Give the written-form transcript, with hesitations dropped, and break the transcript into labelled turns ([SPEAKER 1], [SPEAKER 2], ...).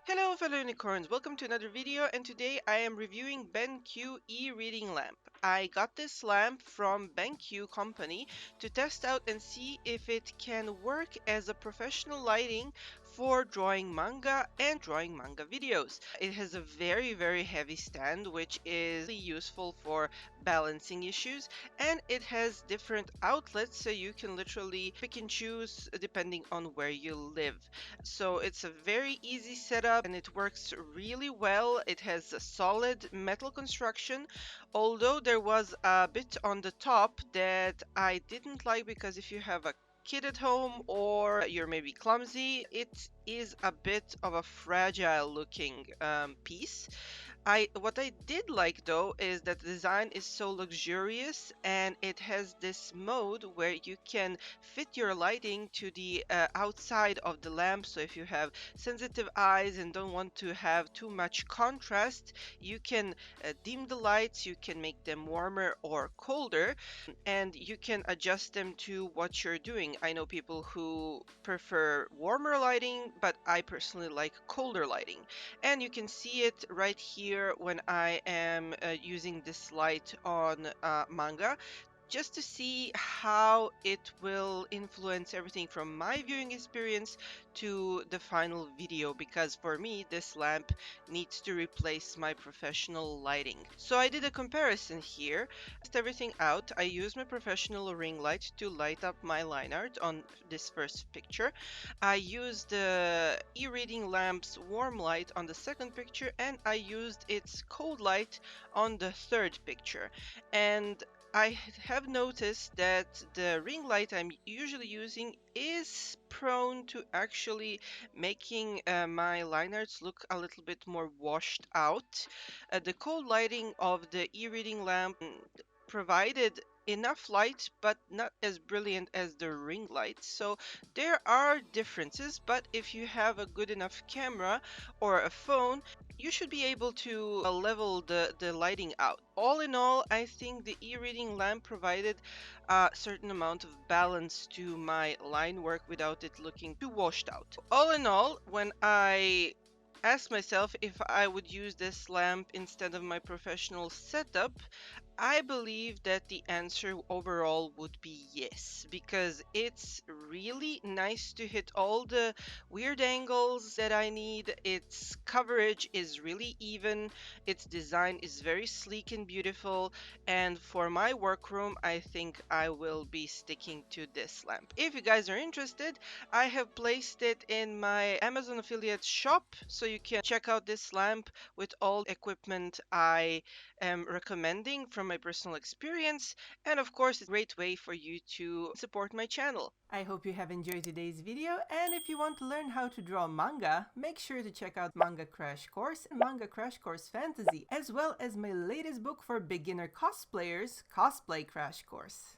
[SPEAKER 1] Hello fellow unicorns, welcome to another video, and today I am reviewing BENQ e-reading lamp. I got this lamp from BENQ company to test out and see if it can work as a professional lighting for drawing manga and drawing manga videos. It has a very heavy stand, which is really useful for balancing issues, and it has different outlets so you can literally pick and choose depending on where you live. So it's a very easy setup and it works really well. It has a solid metal construction, although there was a bit on the top that I didn't like, because if you have a kid at home or you're maybe clumsy, it is a bit of a fragile looking piece. What I did like though is that the design is so luxurious, and it has this mode where you can fit your lighting to the outside of the lamp. So if you have sensitive eyes and don't want to have too much contrast, you can dim the lights, you can make them warmer or colder, and you can adjust them to what you're doing. I know people who prefer warmer lighting, but I personally like colder lighting. And you can see it right here when I am using this light on manga, just to see how it will influence everything from my viewing experience to the final video, because for me this lamp needs to replace my professional lighting. So I did a comparison here, test everything out. I used my professional ring light to light up my line art on this first picture. I used the e-reading lamp's warm light on the second picture, and I used its cold light on the third picture. And I have noticed that the ring light I'm usually using is prone to actually making my line arts look a little bit more washed out. The cold lighting of the e-reading lamp provided enough light, but not as brilliant as the ring light. So there are differences, but if you have a good enough camera or a phone, you should be able to level the lighting out. All in all, I think the e-reading lamp provided a certain amount of balance to my line work without it looking too washed out. All in all, when I asked myself if I would use this lamp instead of my professional setup, I believe that the answer overall would be yes, because it's really nice to hit all the weird angles that I need. Its coverage is really even, its design is very sleek and beautiful, and for my workroom, I think I will be sticking to this lamp. If you guys are interested, I have placed it in my Amazon affiliate shop, so you can check out this lamp with all equipment I am recommending from my personal experience, and of course it's a great way for you to support my channel. I hope you have enjoyed today's video, and if you want to learn how to draw manga, make sure to check out Manga Crash Course and Manga Crash Course Fantasy, as well as my latest book for beginner cosplayers, Cosplay Crash Course.